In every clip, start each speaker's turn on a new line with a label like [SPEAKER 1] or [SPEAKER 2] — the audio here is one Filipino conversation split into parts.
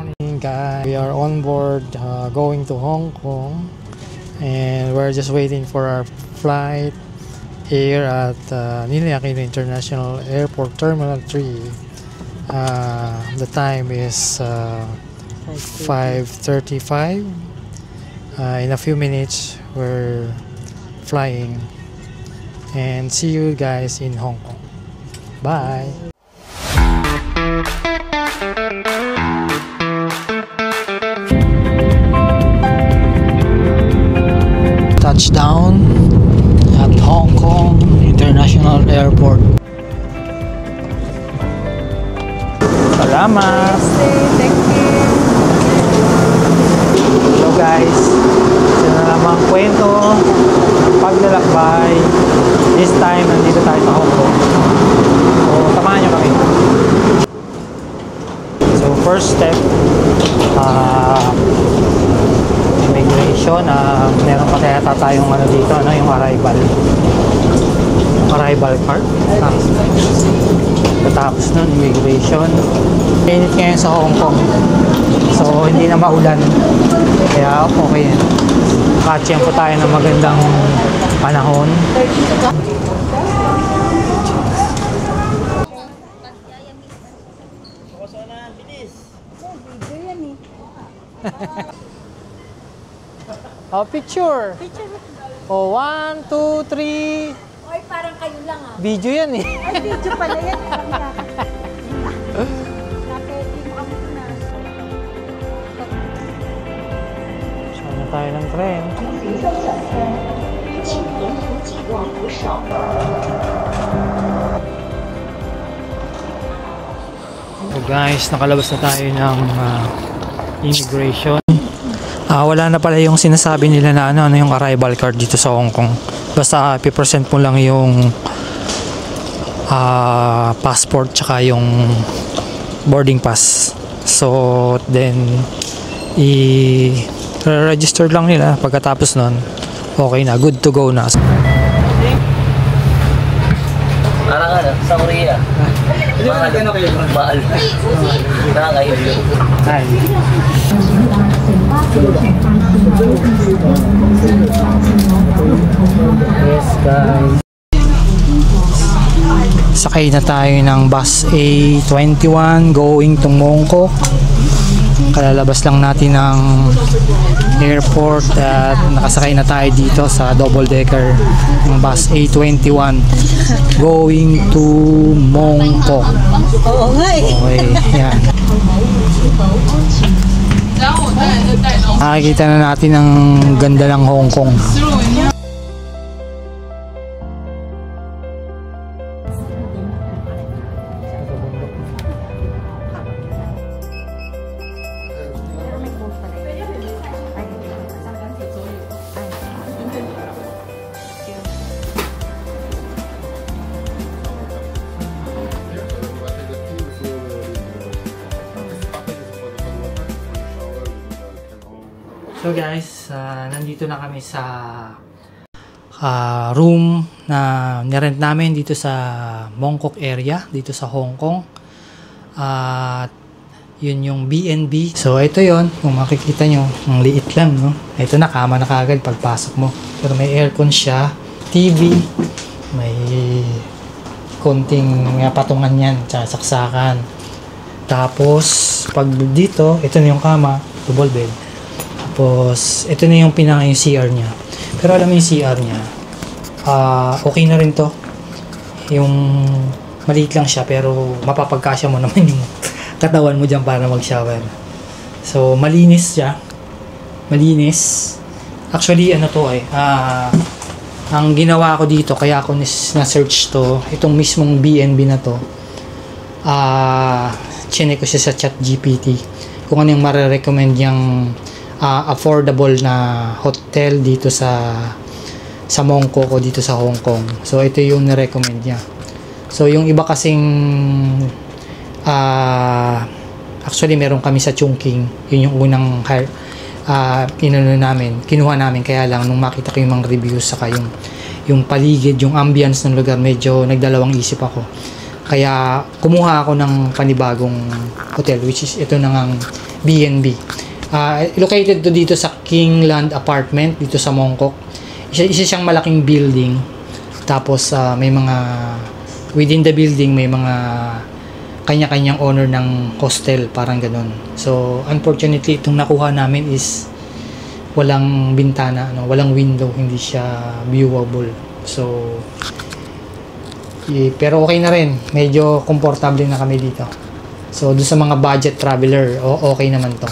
[SPEAKER 1] morning guys, we are on board going to Hong Kong, and we're just waiting for our flight here at Ninoy Aquino International Airport Terminal 3. The time is 5:35. In a few minutes we're flying, and see you guys in Hong Kong. Bye. Touchdown at Hong Kong International Airport. Salamat.
[SPEAKER 2] Thank you.
[SPEAKER 1] So guys, ito na namang kwento ng paglalakbay. This time, nandito tayo sa Hong Kong. So, samahan nyo kami. So, first step, immigration. Meron pa kaya tayong ano dito, yung arrival card. Tapos nun, immigration. Init ngayon sa Hong Kong, so hindi na maulan, kaya okay yan. Katsyan po tayo ng magandang panahon. Oh, picture. Oh, 1, 2, 3.
[SPEAKER 2] Ay, parang kayo lang ah.
[SPEAKER 1] Video yan eh.
[SPEAKER 2] Ay, video pala yan. Naka-edit mo kami na.
[SPEAKER 1] Saan na tayo ng tren? So guys, nakalabas na tayo ng immigration. Wala na pala yung sinasabi nila na ano yung arrival card dito sa Hong Kong. Basta i-present mo lang yung passport tsaka yung boarding pass. So then i-register lang nila. Pagkatapos nun, okay na, good to go na.
[SPEAKER 3] Parang ano, sa Korea. Mahal. Nakakaibig.
[SPEAKER 1] Hi. Yes guys. Sakay na tayo ng bus A21 going to Mongkok. Kalalabas lang natin ng airport at nakasakay na tayo dito sa double decker ng bus A21 going to Mongkok.
[SPEAKER 2] Oo nga eh.
[SPEAKER 1] Okay, yan. Nakikita na natin ang ganda ng Hong Kong. So guys, nandito na kami sa room na nirent namin dito sa Mongkok area, dito sa Hong Kong. At yun yung B&B. So ito yon, kung makikita nyo, ang liit lang, no? Ito na, kama na kagad pagpasok mo. Pero may aircon siya, TV, may konting patungan yan, tsaka saksakan. Tapos pag dito, ito na yung kama, double bed. Tapos, ito na yung yung CR niya. Pero alam mo yung CR niya, okay na rin to. Yung maliit lang siya, pero mapapagkasya mo naman yung katawan mo dyan para mag-shower. So, malinis siya. Malinis. Actually, ano to ang ginawa ko dito, kaya ako na-search to, itong mismong B&B na to, chinek ko siya sa ChatGPT. Kung ano yung marirecommend niyang affordable na hotel dito sa Mongkok o dito sa Hong Kong. So ito yung na-recommend niya. So yung iba kasing actually meron kami sa Chungking. Yun yung unang kinuha namin, kaya lang nung makita ko yung mga reviews saka yung paligid, yung ambience ng lugar, medyo nagdalawang isip ako. Kaya kumuha ako ng panibagong hotel, which is ito na ngang B&B. Located to dito sa Kingland Apartment dito sa Mongkok. Isa siyang malaking building. Tapos may mga within the building may mga kanya-kanyang owner ng hostel, parang ganun. So unfortunately itong nakuha namin is walang bintana, walang window, hindi siya viewable. So pero okay na rin, medyo komportable na kami dito. So doon sa mga budget traveler, okay naman to.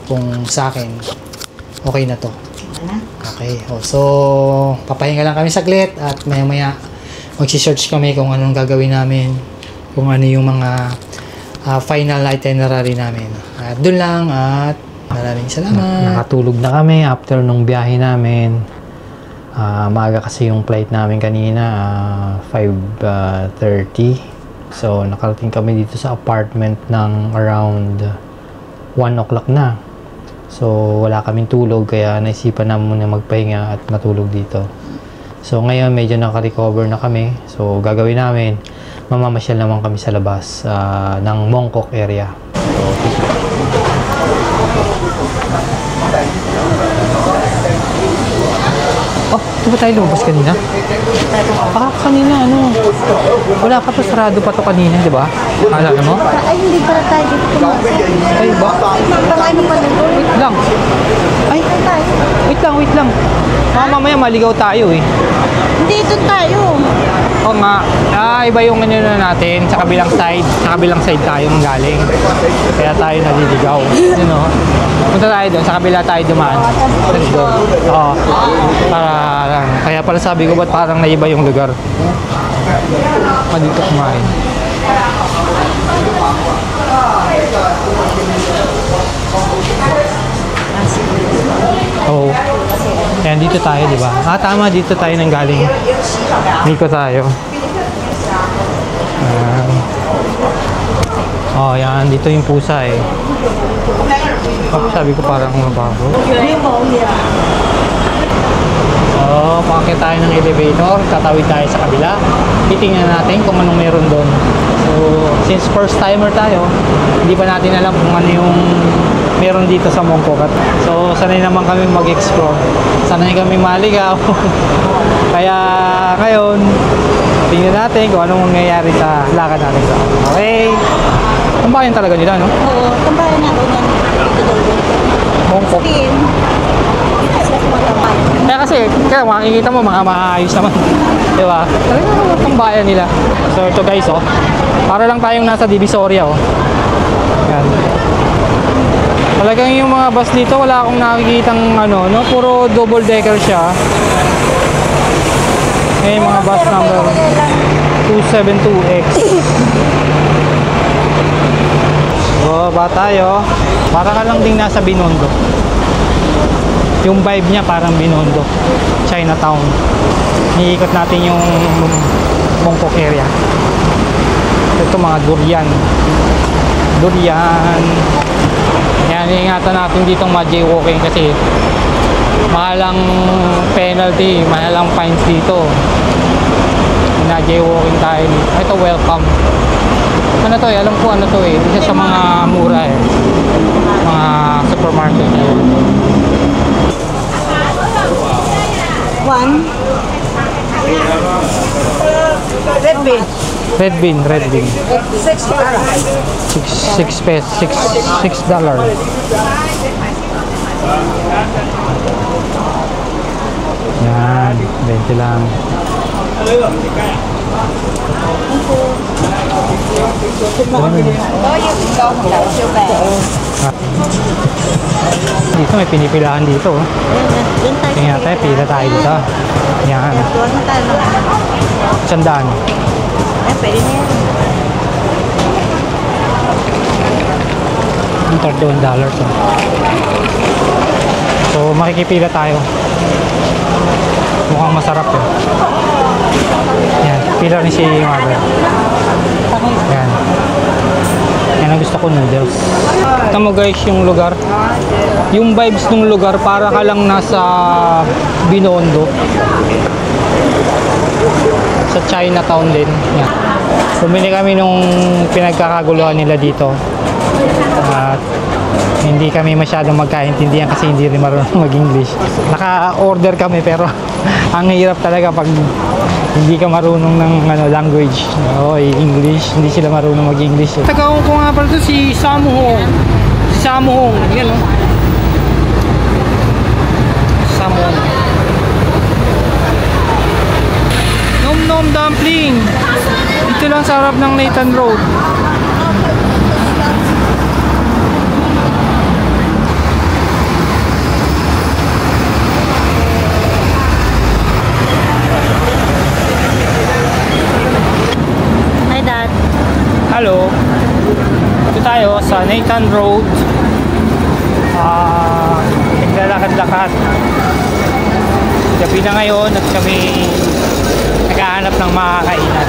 [SPEAKER 1] Kung sa akin, okay na to. Okay, so papahinga lang kami saglit at maya-maya magsi-search kami kung anong gagawin namin, kung ano yung mga final itinerary namin. At doon lang, at maraming salamat. Nakatulog na kami after nung biyahe namin. Maaga kasi yung flight namin kanina, 5:30. So nakarating kami dito sa apartment ng around 1 o'clock na. So wala kaming tulog, kaya naisipan namin muna magpahinga at matulog dito. So ngayon medyo naka-recover na kami. So gagawin namin, mamamasyal naman kami sa labas ng Mongkok area. So di ba tayo lumabas kanina? Kanina wala pa to, sarado pa to kanina, di ba? Alala mo?
[SPEAKER 2] Ay, hindi para tayo dito pumasok.
[SPEAKER 1] Ay, ba?
[SPEAKER 2] Magpakain mo pa lang.
[SPEAKER 1] Wait lang. Ay, wait lang. Mamaya maligaw tayo eh.
[SPEAKER 2] Hindi, doon tayo.
[SPEAKER 1] Oo nga. Iba yung ano na natin, sa kabilang side. Sa kabilang side tayo ng galing. Kaya tayo naliligaw. Punta tayo doon, sa kabila tayo dumaan. Let's go. Oo. Kaya pala sabi ko, ba't parang naiba yung lugar? Dito kumain. Oo. Ayan, dito tayo, di ba? Tama, dito tayo nang galing. Dito tayo. Yan. Dito yung pusa eh. Sabi ko parang mabago. Pakakit tayo ng elevator, tatawid tayo sa kabila. Titingnan natin kung anong meron doon. So, since first timer tayo, hindi pa natin alam kung ano yung meron dito sa Mongkok. So, sanay naman kami mag-explore. Sanay kami maligaw. Kaya ngayon, tingnan natin kung anong mangyayari sa lakad natin. Okay. Tambayan talaga nila, no?
[SPEAKER 2] Oo, tambayan natin yan.
[SPEAKER 1] Mongkok. Kaya makikita mo, mga maayos naman. Di ba? Talagang tambayan nila. So, ito guys, para lang tayong nasa Divisoria, Yan. Talagang yung mga bus dito, wala akong nakikitang puro double decker siya. Yung mga bus number 272X. Ba tayo. Para ka lang ding nasa Binondo. Yung vibe niya parang Binondo, Chinatown. Iikot natin yung Mongkok area. Ito mga durian. Yan, ingatan natin ditong ma-jaywalking kasi mahalang penalty, mahalang fines dito. Na-jaywalking tayo dito. Ito, welcome. Ano to eh? Alam ko ano to eh. Isa sa mga mura eh. Mga supermarket.
[SPEAKER 2] One. Red bean.
[SPEAKER 1] Red bean.
[SPEAKER 2] $6.
[SPEAKER 1] $6 pesos. $6. Yan. 20 lang. Dito may pinipilahan dito. Tingnan tayo, pila tayo dito. Yan. Sandaan.
[SPEAKER 2] Pwede na yan.
[SPEAKER 1] $31. So makikipila tayo. Mukhang masarap yun. Yan, pila ni si Mother. Yan. Yan ang gusto ko, noodles. Kita mo guys yung lugar. Yung vibes ng lugar para ka lang nasa Binondo. sa Chinatown din. Yan. Bumili kami nung pinagkakaguluhan nila dito. At hindi kami masyadong magkaintindihan kasi hindi rin marunong mag-English. Naka-order kami pero ang hirap talaga pag hindi ka marunong ng language. English, hindi sila marunong mag-English. Tagawang ko nga pala ito si Sammo Hung. Si Sammo Hung, yan o. Sammo Hung. Nom Nom Dumpling. Dito lang sa harap ng Nathan Road.
[SPEAKER 2] Hi, Dad.
[SPEAKER 1] Hello. Ito tayo sa Nathan Road. Naglalakad-lakad. Gabi na ngayon at kami naghahanap ng makakainan.